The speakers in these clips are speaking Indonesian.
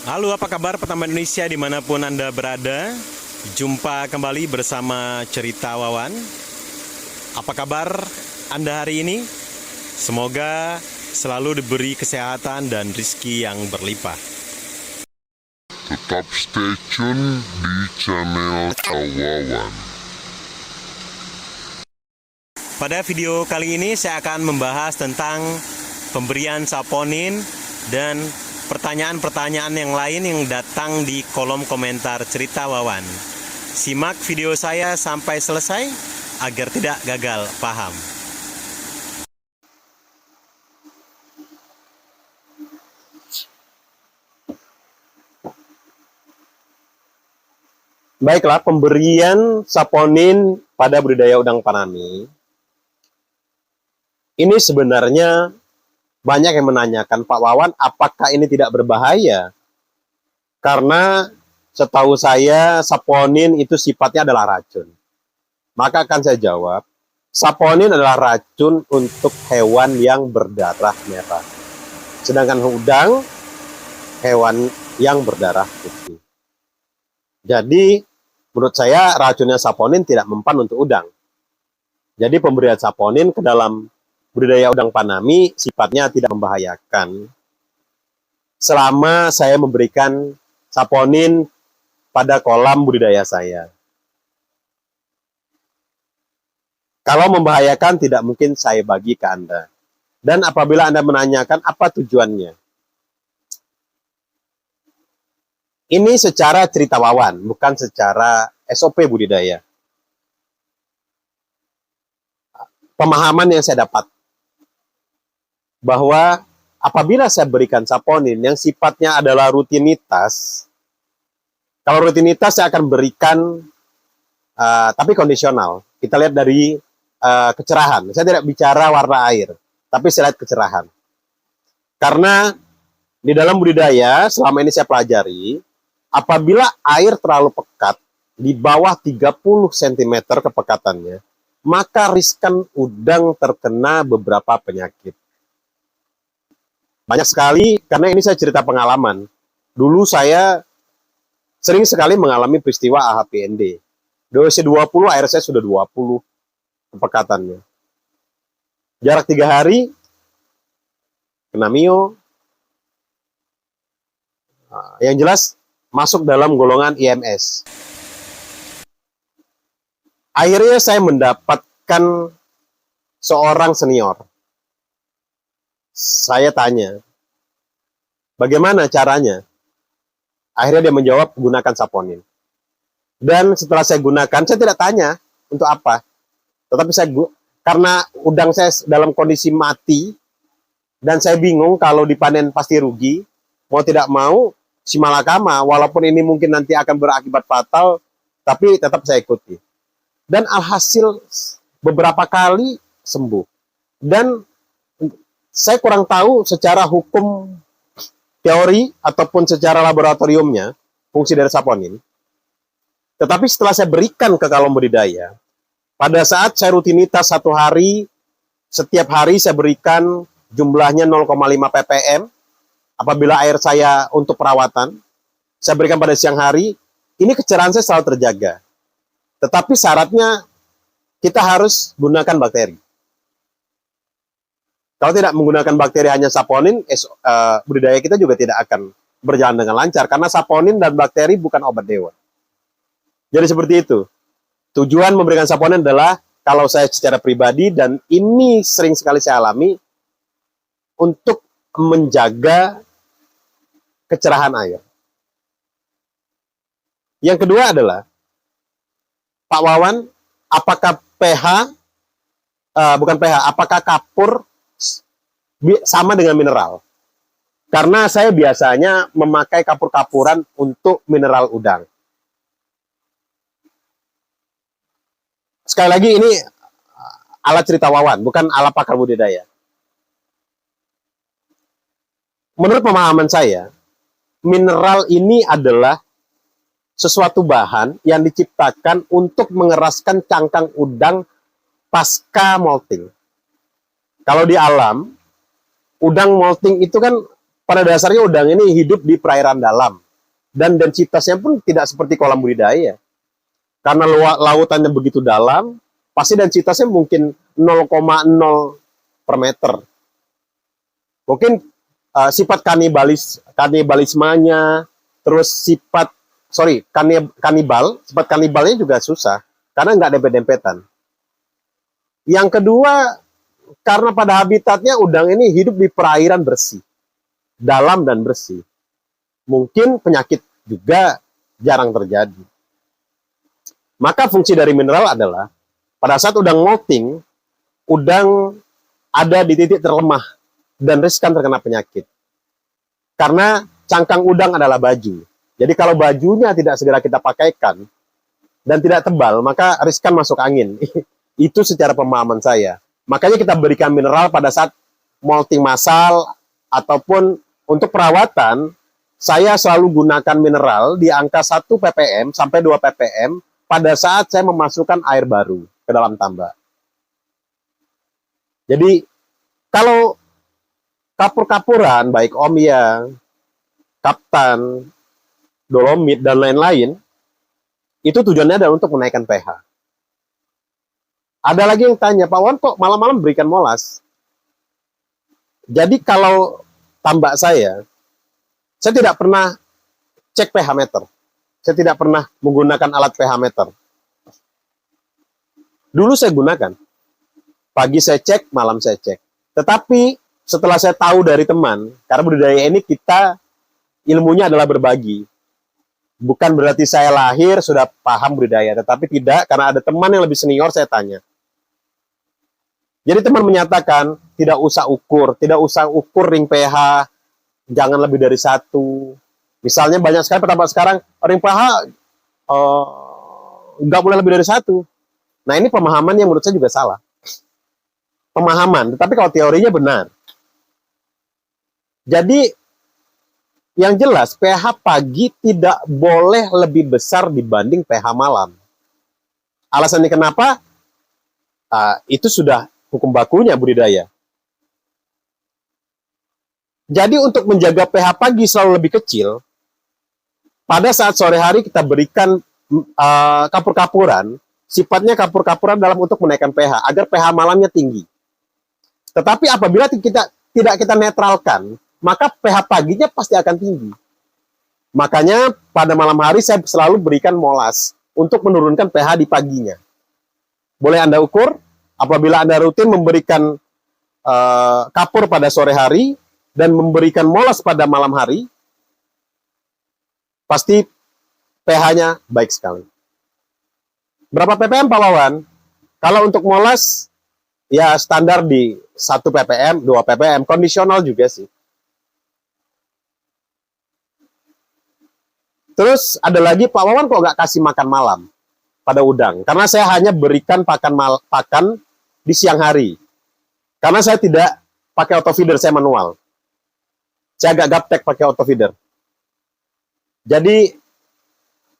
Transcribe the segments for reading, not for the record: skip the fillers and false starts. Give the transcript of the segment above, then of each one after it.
Halo, apa kabar petambak Indonesia dimanapun Anda berada? Jumpa kembali bersama Cerita Wawan. Apa kabar Anda hari ini? Semoga selalu diberi kesehatan dan rezeki yang berlimpah. Tetap stay tune di channel Wawan. Pada video kali ini saya akan membahas tentang pemberian saponin dan pertanyaan-pertanyaan yang lain yang datang di kolom komentar Cerita Wawan. Simak video saya sampai selesai agar tidak gagal paham. Baiklah, pemberian saponin pada budidaya udang faname ini sebenarnya banyak yang menanyakan, Pak Wawan, apakah ini tidak berbahaya? Karena setahu saya saponin itu sifatnya adalah racun. Maka akan saya jawab, saponin adalah racun untuk hewan yang berdarah merah. Sedangkan udang, hewan yang berdarah putih. Jadi, menurut saya racunnya saponin tidak mempan untuk udang. Jadi pemberian saponin ke dalam budidaya udang faname sifatnya tidak membahayakan selama saya memberikan saponin pada kolam budidaya saya. Kalau membahayakan tidak mungkin saya bagi ke Anda. Dan apabila Anda menanyakan apa tujuannya, ini secara cerita wawan, bukan secara SOP budidaya. Pemahaman yang saya dapat bahwa apabila saya berikan saponin yang sifatnya adalah rutinitas, kalau rutinitas saya akan berikan tapi kondisional. Kita lihat dari kecerahan. Saya tidak bicara warna air, tapi saya lihat kecerahan. Karena di dalam budidaya selama ini saya pelajari, apabila air terlalu pekat di bawah 30 cm kepekatannya, maka riskan udang terkena beberapa penyakit. Banyak sekali, karena ini saya cerita pengalaman. Dulu saya sering sekali mengalami peristiwa AHPND. DOC 20, air saya sudah 20 kepekatannya. Jarak 3 hari, kena mio. Yang jelas, masuk dalam golongan IMS. Akhirnya saya mendapatkan seorang senior. Saya tanya, bagaimana caranya? Akhirnya dia menjawab, gunakan saponin. Dan setelah saya gunakan, saya tidak tanya untuk apa. Tetapi karena udang saya dalam kondisi mati, dan saya bingung kalau dipanen pasti rugi, mau tidak mau, si malakama, walaupun ini mungkin nanti akan berakibat fatal, tapi tetap saya ikuti. Dan alhasil beberapa kali sembuh. Dan saya kurang tahu secara hukum teori ataupun secara laboratoriumnya fungsi dari saponin. Tetapi setelah saya berikan ke kolom budidaya, pada saat saya rutinitas 1 hari, setiap hari saya berikan jumlahnya 0,5 ppm. Apabila air saya untuk perawatan, saya berikan pada siang hari, ini kecerahan saya selalu terjaga. Tetapi syaratnya kita harus gunakan bakteri. Kalau tidak menggunakan bakteri hanya saponin, budidaya kita juga tidak akan berjalan dengan lancar. Karena saponin dan bakteri bukan obat dewa. Jadi seperti itu. Tujuan memberikan saponin adalah, kalau saya secara pribadi, dan ini sering sekali saya alami, untuk menjaga kecerahan air. Yang kedua adalah, Pak Wawan, apakah apakah kapur sama dengan mineral? Karena saya biasanya memakai kapur-kapuran untuk mineral udang. Sekali lagi, ini alat cerita wawan, bukan alat pakar budidaya. Menurut pemahaman saya, mineral ini adalah sesuatu bahan yang diciptakan untuk mengeraskan cangkang udang pasca molting. Kalau di alam, udang molting itu kan pada dasarnya udang ini hidup di perairan dalam. Dan densitasnya pun tidak seperti kolam budidaya. Karena lautannya begitu dalam, pasti densitasnya mungkin 0,0 per meter. Mungkin sifat kanibalismenya, terus sifat sifat kanibalnya juga susah karena nggak dempet-dempetan. Yang kedua, karena pada habitatnya udang ini hidup di perairan bersih, dalam dan bersih. Mungkin penyakit juga jarang terjadi. Maka fungsi dari mineral adalah pada saat udang molting, udang ada di titik terlemah dan riskan terkena penyakit. Karena cangkang udang adalah baju. Jadi kalau bajunya tidak segera kita pakaikan dan tidak tebal, maka riskan masuk angin. Itu secara pemahaman saya. Makanya kita berikan mineral pada saat molting massal ataupun untuk perawatan, saya selalu gunakan mineral di angka 1 ppm sampai 2 ppm pada saat saya memasukkan air baru ke dalam tambak. Jadi kalau kapur-kapuran, baik omya, kaptan, dolomit, dan lain-lain, itu tujuannya adalah untuk menaikkan pH. Ada lagi yang tanya, Pak Wan kok malam-malam berikan molas? Jadi kalau tambak saya tidak pernah cek pH meter. Saya tidak pernah menggunakan alat pH meter. Dulu saya gunakan. Pagi saya cek, malam saya cek. Tetapi setelah saya tahu dari teman, karena budidaya ini kita ilmunya adalah berbagi. Bukan berarti saya lahir sudah paham budidaya, tetapi tidak, karena ada teman yang lebih senior saya tanya. Jadi teman menyatakan, tidak usah ukur ring pH, jangan lebih dari 1. Misalnya banyak sekali petambak sekarang, ring pH nggak boleh lebih dari 1. Nah ini pemahaman yang menurut saya juga salah. Pemahaman, tetapi kalau teorinya benar. Jadi yang jelas pH pagi tidak boleh lebih besar dibanding pH malam. Alasannya kenapa? Itu sudah hukum bakunya budidaya. Jadi untuk menjaga pH pagi selalu lebih kecil, pada saat sore hari kita berikan kapur-kapuran, sifatnya kapur-kapuran dalam untuk menaikkan pH, agar pH malamnya tinggi. Tetapi apabila tidak kita netralkan, maka pH paginya pasti akan tinggi. Makanya pada malam hari saya selalu berikan molas untuk menurunkan pH di paginya. Boleh Anda ukur, apabila Anda rutin memberikan kapur pada sore hari, dan memberikan molas pada malam hari, pasti pH-nya baik sekali. Berapa ppm Pak Wawan? Kalau untuk molas, ya standar di 1 ppm, 2 ppm, kondisional juga sih. Terus ada lagi, Pak Wawan kok nggak kasih makan malam pada udang? Karena saya hanya berikan pakan di siang hari. Karena saya tidak pakai autofeeder, saya manual. Saya agak gaptek pakai autofeeder. Jadi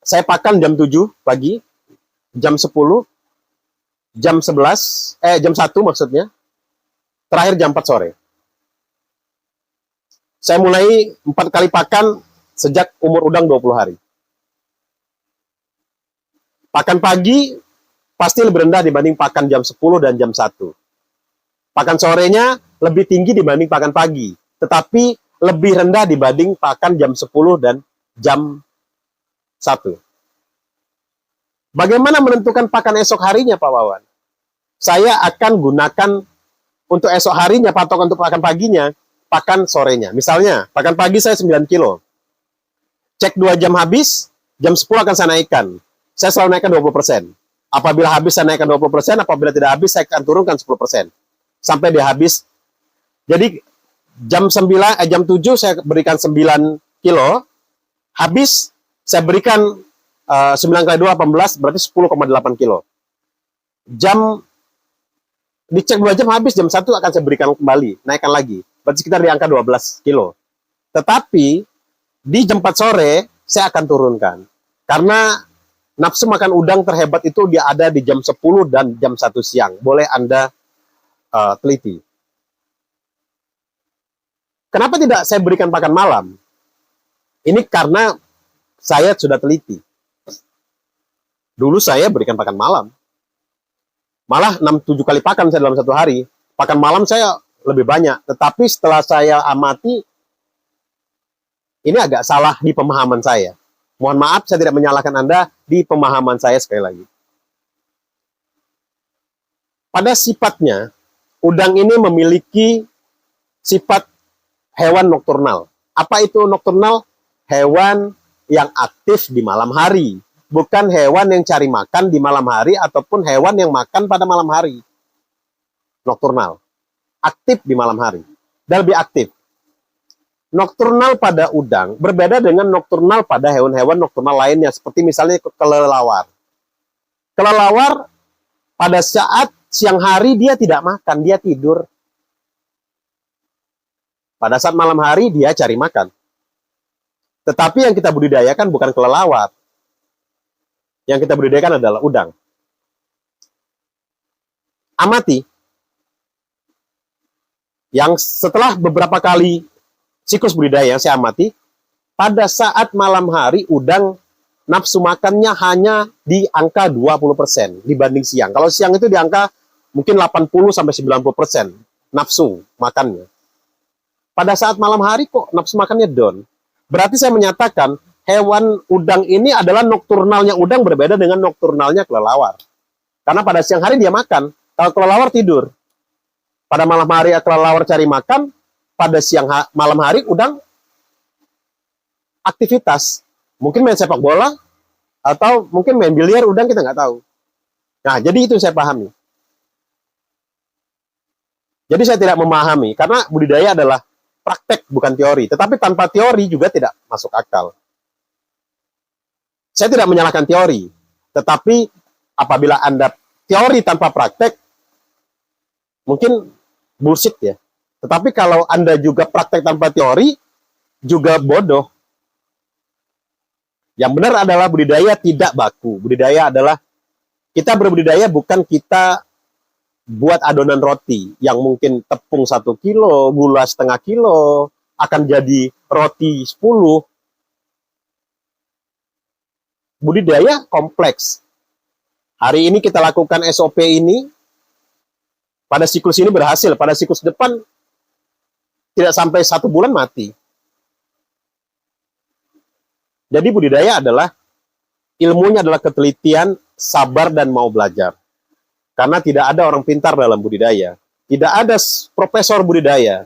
saya pakan jam 7 pagi, jam 10, jam 11, jam 1 maksudnya, terakhir jam 4 sore. Saya mulai 4 kali pakan sejak umur udang 20 hari. Pakan pagi pasti lebih rendah dibanding pakan jam 10 dan jam 1. Pakan sorenya lebih tinggi dibanding pakan pagi, tetapi lebih rendah dibanding pakan jam 10 dan jam 1. Bagaimana menentukan pakan esok harinya, Pak Wawan? Saya akan gunakan untuk esok harinya, patokan untuk pakan paginya, pakan sorenya. Misalnya, pakan pagi saya 9 kilo. Cek 2 jam habis, jam 10 akan saya naikkan. Saya selalu naikkan 20%. Apabila habis saya naikkan 20%, apabila tidak habis saya akan turunkan 10%. Sampai dia habis. Jadi jam 7 saya berikan 9 kilo, habis saya berikan 9 kali 2, 18, berarti 10,8 kilo. Dicek 2 jam habis, jam 1 akan saya berikan kembali, naikkan lagi. Berarti sekitar di angka 12 kilo. Tetapi di jam 4 sore saya akan turunkan. Karena nafsu makan udang terhebat itu dia ada di jam 10 dan jam 1 siang. Boleh Anda teliti. Kenapa tidak saya berikan pakan malam? Ini karena saya sudah teliti. Dulu saya berikan pakan malam. Malah 6-7 kali pakan saya dalam satu hari. Pakan malam saya lebih banyak. Tetapi setelah saya amati, ini agak salah di pemahaman saya. Mohon maaf, saya tidak menyalahkan Anda di pemahaman saya sekali lagi. Pada sifatnya, udang ini memiliki sifat hewan nokturnal. Apa itu nokturnal? Hewan yang aktif di malam hari. Bukan hewan yang cari makan di malam hari ataupun hewan yang makan pada malam hari. Nokturnal. Aktif di malam hari. Dan lebih aktif. Nokturnal pada udang berbeda dengan nokturnal pada hewan-hewan nokturnal lainnya. Seperti misalnya kelelawar. Kelelawar pada saat siang hari dia tidak makan, dia tidur. Pada saat malam hari dia cari makan. Tetapi yang kita budidayakan bukan kelelawar. Yang kita budidayakan adalah udang. Amati. Yang setelah beberapa kali siklus budidaya yang saya amati, pada saat malam hari udang nafsu makannya hanya di angka 20% dibanding siang. Kalau siang itu di angka mungkin 80-90% nafsu makannya. Pada saat malam hari kok nafsu makannya down. Berarti saya menyatakan hewan udang ini adalah nokturnalnya udang berbeda dengan nokturnalnya kelelawar. Karena pada siang hari dia makan, kalau kelelawar tidur. Pada malam hari kelelawar cari makan, pada malam hari udang aktivitas. Mungkin main sepak bola, atau mungkin main biliar, udang kita nggak tahu. Nah, jadi itu saya pahami. Jadi saya tidak memahami, karena budidaya adalah praktek, bukan teori. Tetapi tanpa teori juga tidak masuk akal. Saya tidak menyalahkan teori. Tetapi apabila Anda teori tanpa praktek, mungkin bullshit ya. Tetapi kalau Anda juga praktek tanpa teori, juga bodoh. Yang benar adalah budidaya tidak baku. Budidaya adalah, kita berbudidaya bukan kita buat adonan roti yang mungkin tepung 1 kilo, gula setengah kilo, akan jadi roti 10. Budidaya kompleks. Hari ini kita lakukan SOP ini, pada siklus ini berhasil, pada siklus depan tidak sampai 1 bulan mati. Jadi budidaya adalah, ilmunya adalah ketelitian, sabar, dan mau belajar. Karena tidak ada orang pintar dalam budidaya. Tidak ada profesor budidaya.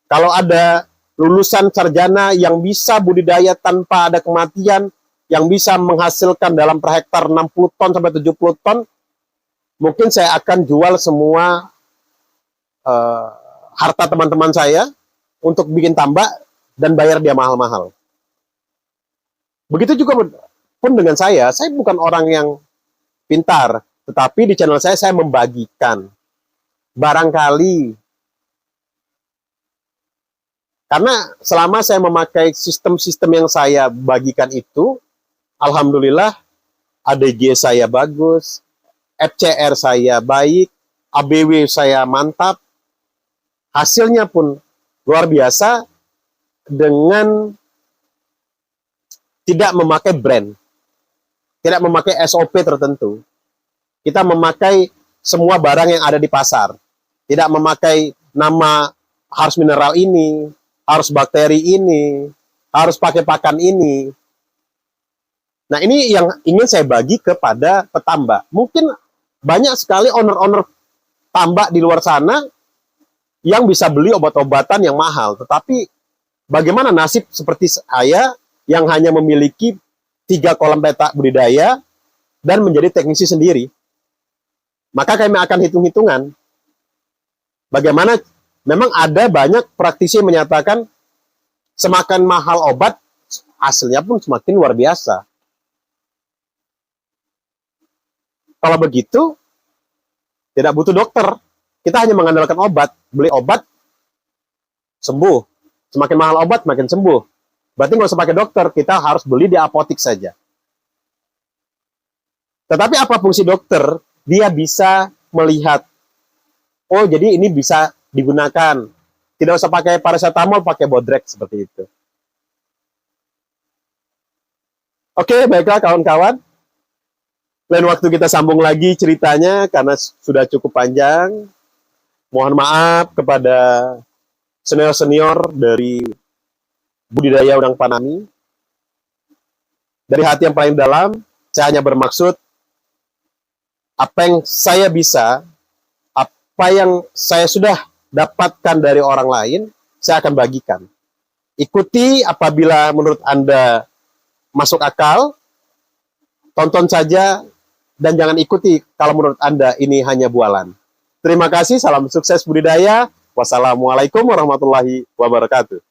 Kalau ada lulusan sarjana yang bisa budidaya tanpa ada kematian, yang bisa menghasilkan dalam per hektar 60 ton sampai 70 ton, mungkin saya akan jual semua harta teman-teman saya untuk bikin tambak dan bayar dia mahal-mahal. Begitu juga pun dengan saya bukan orang yang pintar, tetapi di channel saya membagikan. Barangkali, karena selama saya memakai sistem-sistem yang saya bagikan itu, alhamdulillah ADG saya bagus, FCR saya baik, ABW saya mantap, hasilnya pun luar biasa dengan tidak memakai brand, tidak memakai SOP tertentu. Kita memakai semua barang yang ada di pasar. Tidak memakai nama harus mineral ini, harus bakteri ini, harus pakai pakan ini. Nah, ini yang ingin saya bagi kepada petambak. Mungkin banyak sekali owner-owner tambak di luar sana yang bisa beli obat-obatan yang mahal. Tetapi bagaimana nasib seperti saya yang hanya memiliki 3 kolam petak budidaya dan menjadi teknisi sendiri? Maka kami akan hitung-hitungan bagaimana. Memang ada banyak praktisi yang menyatakan semakin mahal obat, hasilnya pun semakin luar biasa. Kalau begitu, tidak butuh dokter. Kita hanya mengandalkan obat. Beli obat, sembuh. Semakin mahal obat, makin sembuh. Berarti nggak usah pakai dokter, kita harus beli di apotik saja. Tetapi apa fungsi dokter? Dia bisa melihat, oh jadi ini bisa digunakan Tidak usah pakai paracetamol, pakai bodrek seperti itu. Oke, baiklah kawan-kawan. Lain waktu kita sambung lagi ceritanya karena sudah cukup panjang. Mohon maaf kepada senior-senior dari budidaya udang faname. Dari hati yang paling dalam, saya hanya bermaksud apa yang saya bisa, apa yang saya sudah dapatkan dari orang lain, saya akan bagikan. Ikuti apabila menurut Anda masuk akal, tonton saja, dan jangan ikuti kalau menurut Anda ini hanya bualan. Terima kasih, salam sukses budidaya. Wassalamualaikum warahmatullahi wabarakatuh.